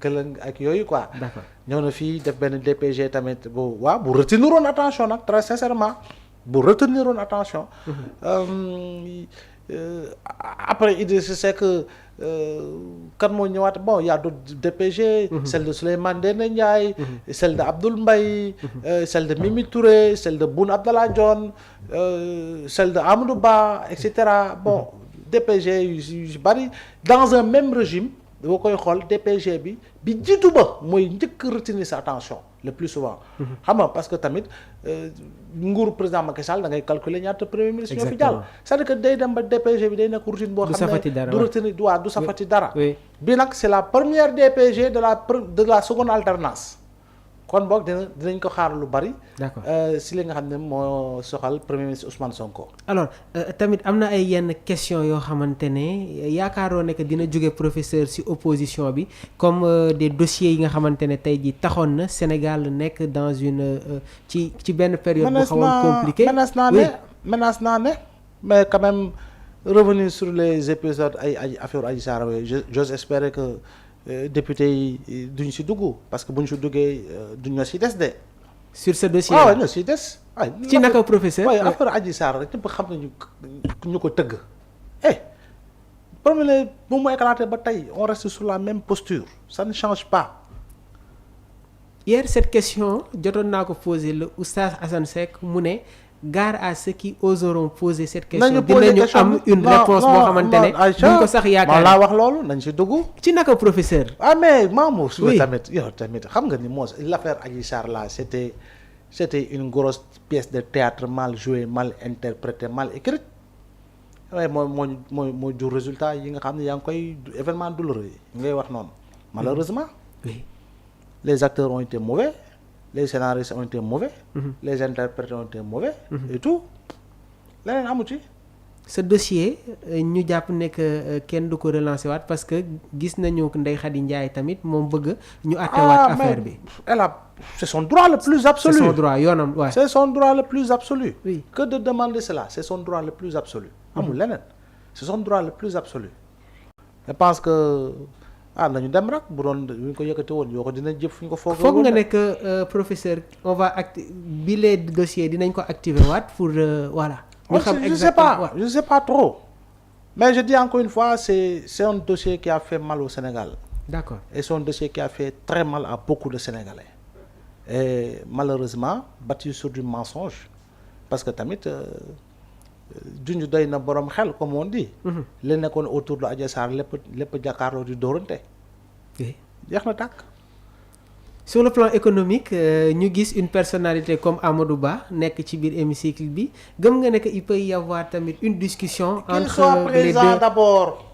këlëng ak yooyu quoi. d'accord ñëw na fii def benn DPG tamit bu retenir woon attention nag très sincèrement bu retenir woon attention. Après Idrissa Seck kan moo ñëwaat bon y a d'autres DPG. Celle de Souleymane Ndéné Ndiaye. Celle de Abdoul Mbaye. Celle de Mimi Touré, celle de Boun Abdallah Dionne, celle de Amadou Ba et cetera bon DPG yu bari dans un même régime. boo koy xool DPG bi jiitu ba mooy njëkk retenir sa attention le plus souvent. xam nga parce que tamit nguuru président Macky Sall da ngay calculer ñaata premier ministre ñoo fi jàll. c'est-à-dire que day dem ba DPG bi day nekk routine boo xam ne du retenir du safati dara. bi nag c'est la première DPG de la seconde alternance. kon boog dinañ ko xaar lu bari. d'accord si li nga xam ne moo soxal premier ministre Ousmane Sonko. alors tamit am na ay yenn question yoo xamante ne yaakaaroo ne que dina jóge professeur ci opposition bi comme des dossiers yi nga xamante ne tey jii taxoon na Sénégal nekk dans une ci benn période bu xawoon compliqué menace naa ne mais quand même revenir sur les épisodes ay affaire Adji Sarr j'ose espérer que député yi duñ si dugg parce que buñ si duggee duñ ñoo si des de. sur ce dossier waaw ñoo si des. ci naka professeur waaye affaire Adji Sarr rek ñëpp xam nañu ñu ko tëgg. problème bu mu éclaté ba tey on reste sur la même posture ça ne change pas. hier cette question jotoon naa ko poser le oustaz Assane Seck mu ne. gare à ceux qui oseront poser cette question dinañu am une réponse boo xamante ne duñ ko sax yaakaar laa wax loolu nañ si dugg. ci naka professeur. Mais Mamou. oui tamit yow tamit xam nga ni moos l'affaire Adji Sarr là c'était une grosse pièce de théâtre mal jouée mal interprétée mal écrite waaye mooy jur résultat yi nga xam ne yaa ngi koy événement douloureux yi ngay wax noonu malheureusement. oui les acteurs ont été mauvais. Les scénaristes ont été mauvais. Les interprètes ont été mauvais. Et tout leneen amu ci. ce dossier ñu jàpp ne que kenn du ko relancer waat parce que gis nañu Ndeye Khady Ndiaye tamit moom bëgg ñu àttewaat affaire bi. C'est son droit le plus absolu. C'est son droit yoonam waaw. C'est son droit le plus absolu. Oui. Que de demander cela c'est son droit le plus absolu. amul leneen c'est son droit le plus absolu. Je pense que. nañu dem rek bu doon bu ñu ko yëkkati woon yoo ko dina jëf fu ñu ko foog nga ne que professeur on va bi les dossiers dinañ ko activer waat pour voilà. ñu xam exactement je sais pas trop. mais je dis encore une fois c'est un dossier qui a fait mal au Sénégal. D'accord. Et c'est un dossier qui a fait très mal à beaucoup de Sénégalais. Et malheureusement battu sur du mensonge parce que tamit junj doy na borom xel comme on dit. li nekkoon autour de Adji Sarr lépp jàkkaarloo di dóorante. jeex na tàkk. sur le plan économique ñu gis une personnalité comme Amadou Ba nekk ci biir hémicycle bi gëm nga ne que il peut y avoir tamit une discussion. entre les deux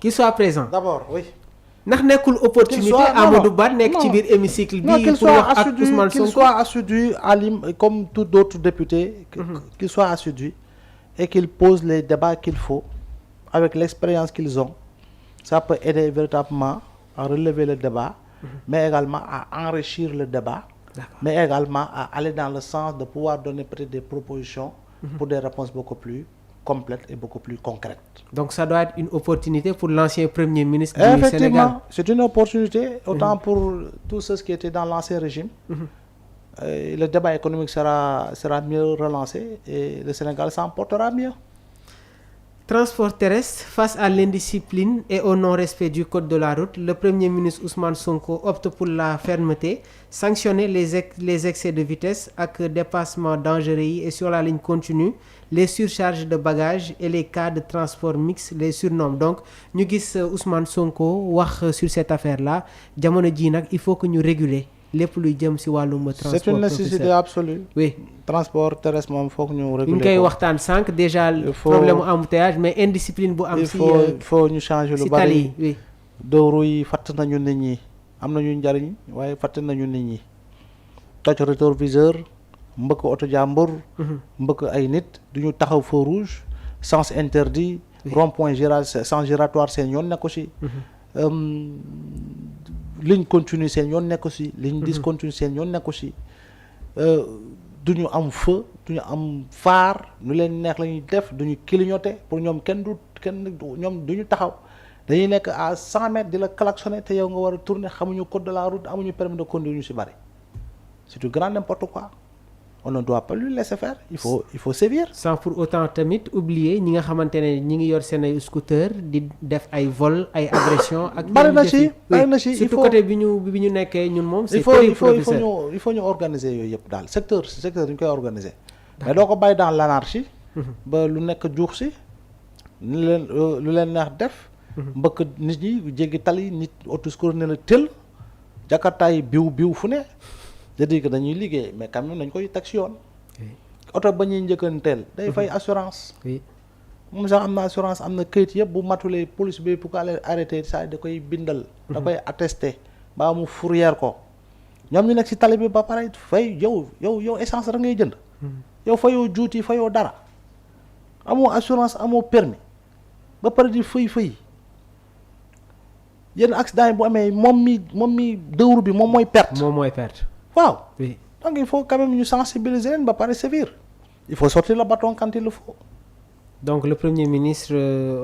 qu'il soit présent d'abord oui. ndax nekkul opportunité Amadou Ba nekk ci biir hémicycle bi pour wax ak Ousmane Sonko qu'il soit assidu comme tout d'autres députés. qu'il soit assidu. Et qu'ils posent les débats qu'il faut avec l'expérience qu'ils ont ça peut aider véritablement à relever le débat mais également à enrichir le débat. D'accord. Mais également à aller dans le sens de pouvoir donner peut-être des propositions pour des réponses beaucoup plus complètes et beaucoup plus concrètes. Donc ça doit être une opportunité pour l'ancien premier ministre du Effectivement, Sénégal. c'est une opportunité autant pour tous ceux qui étaient dans l'ancien régime. Le débat économique sera mieux relancé et le Sénégal s'en portera mieux. Transport terrestre, face à l'indiscipline et au non-respect du code de la route, le Premier ministre Ousmane Sonko opte pour la fermeté, sanctionner les excès de vitesse ak dépassement dangereux yi et sur la ligne continue, les surcharges de bagages et les cas de transport mixte les surnomme. Donc ñu gis Ousmane Sonko wax sur cette affaire-là jamono ji nag il faut que ñu réguler lépp luy jëm ci wàllum transport. C'est une nécessité absolue. Oui. Transport terrestre moom foog ñu réguler ko. ñu koy waxtaan sànq déjà problème mu embouteillage mais indiscipline bu am. il faut ñu changer lu bari. Oui. dooru yi fatt nañu nit ñi am nañu njariñ waaye fatt nañu nit ñi toj rétroviseur mbëkk oto jàmbur. mbëkk ay nit duñu taxaw feu rouge sens interdit. rond-point sens giratoire seen yoon nekk aussi. ligne continue seen yoon nekk aussi. ligne discontinue seen yoon nekk aussi. duñu am feu duñu am phare nu leen neex la ñuy def duñu clignoter pour ñoom ñoom duñu taxaw dañuy nekk à 100 mètres di la klaxonner te yow nga war a tourner xamuñu code de la route amuñu permis de conduire ñu ci bari c'est du grand n'importe quoi on ne doit pas lui laisser faire il faut sévir. sans pour autant tamit oublier ñi nga xamante ne ñi ngi yor seen ay scooter di def ay vol ay agression ak bari na ci surtout côté bi ñu nekkee ñun moom c'est terrible professeur il faut ñu organiser yooyu yëpp daal secteur dañu koy organiser mais doo ko bàyyi dans l'anarchie ba lu nekk juux si lu leen neex def mbëkk nit ñi jéggi tali nit autoscour ne la tël jakartaay biw fu ne c'est-à-dire que dañuy liggéey mais quand même dañ koy teg ci yoon oto ba ñuy njëkkanteel day fay assurance moom sax am na assurance am na këyit yëpp bu matulee police bi pour ko arrêter saa da koy bindal da koy attester ba mu fourrière ko ñoom ñu nekk ci tali bi ba pare fay yow essence da ngay jënd yow fayoo juuti fayoo dara amoo assurance amoo permis ba pare di fëy yenn accident yi bu amee moom mi dëwru bi moom mooy perte waaw oui. Donc il faut quand même ñu sensibiliser leen ba pare sévir il faut sortir le bâton quand il le faut. Donc le Premier ministre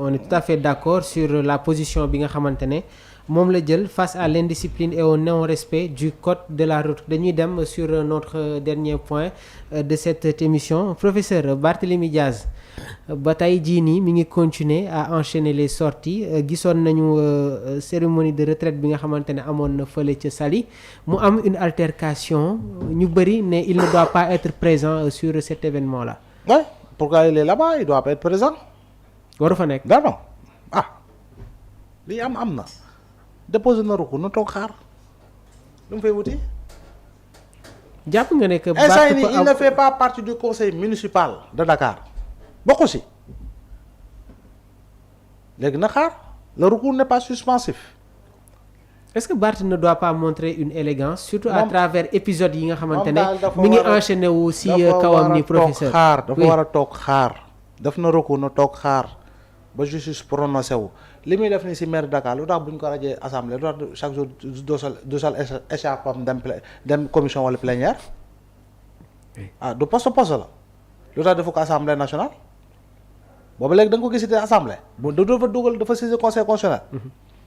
on est tout à fait d'accord sur la position bi nga xamante ne moom la jël face à l'indiscipline et au non-respect du code de la route. Dañuy dem sur notre dernier point de cette émission. Professeur Barthélémy Diaz ba tey jii nii mi ngi continuer à enchaîner les sorties gisoon nañu cérémonie de retraite bi nga xamante ne amoon na fële ca Saly mu am une altercation ñu bëri ne il ne doit pas être présent sur cet événement là. Ouais, pourquoi il est là-bas il doit pas être présent. waru fa nekk. non lii am na déposé na recours na toog xaar lu mu fay wuti. jàpp nga ne que. il ne fait pas partie du conseil municipal de Dakar. bokku si léegi na xaar le recours n'est pas suspensif. Est-ce que Barth ne doit pas montrer une élégance surtout à travers épisodes yi nga xamante ne mi ngi enchaîné wu si kawam ni professeur dafa war a toog xaar def na recours na toog xaar ba justice prononcé wu li muy def ni si maire Dakar lu tax bu ñu ko rajee assemblée lu tax chaque jour du sol écharpam dem commission wala plénière du poste la lu tax defu ko assemblée nationale boobu léegi da nga ko gis ci assemblée bu dafa dugal dafa saisir conseil constitutionnel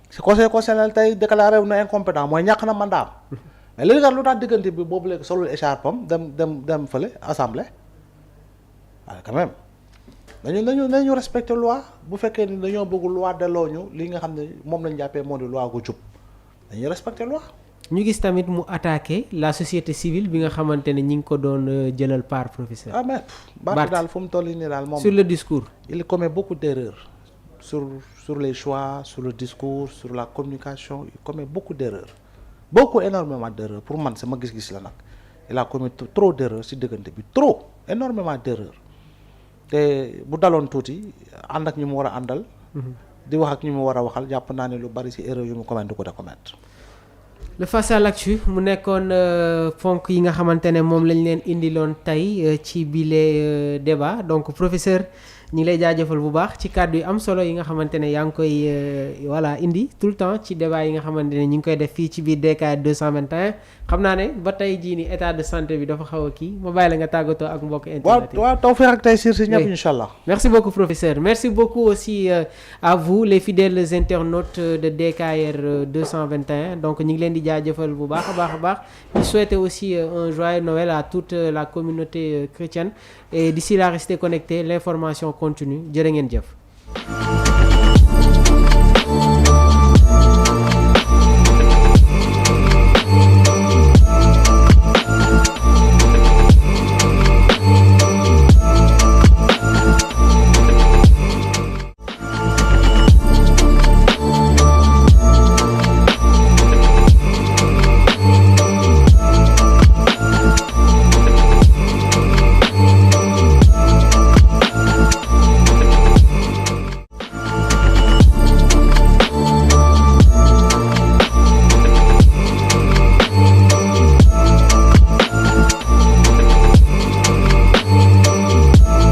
si conseil constitutionnel tey déclaré wu na incompétent mooy ñàkk na mandat am mais léegi lu tax diggante bi boobu léegi solul écharpam dem fële assemblée waaye quand même nañu respecter loi bu fekkee ni dañoo bëgg loi delloo ñu li nga xam ne moom lañ jàppee moo di loi gu jub dañuy respecter loi. ñu gis tamit mu attaqué la société civile bi nga xamante ne ñi ngi ko doon jëlal part professeur. mais Barth daal fu mu toll nii daal moom. sur le discours. il commet beaucoup d'erreurs sur les choix sur le discours sur la communication il commet beaucoup d'erreurs énormément d'erreurs pour man sama gis-gis la nag il a commis trop d'erreurs ci diggante bi énormément d'erreurs te bu daloon tuuti ànd ak ñu mu war a àndal. di wax ak ñu mu war a waxal jàpp naa ne lu bari ci erreur yu mu commettre du ko commettre. le face à l'actu mu nekkoon ponk yi nga xamante ne moom lañ leen indiloon tey ci bile débat donc professeur ñu ngi lay jaajëfal bu baax ci kàddu yi am solo yi nga xamante ne yaa ngi koy indi tout le temps ci débat yi nga xamante ne ñu ngi koy def fii ci biir DKR 221 xam naa ne ba tey jii ni état de santé bi dafa xaw a kii ma bàyyi la nga tàggatoo ak mbokk internet yi. waaw tawfeex ak tey si ñëpp inchallah. Merci beaucoup professeur merci beaucoup aussi à vous les fidèles internautes de DKR 221 donc ñu ngi leen di jaajëfal bu baax a baax ñu souhaiter aussi un joyeux Noël à toute la communauté chrétienne et d'ici là restez connectés l'information continue jërë ngeen jëf.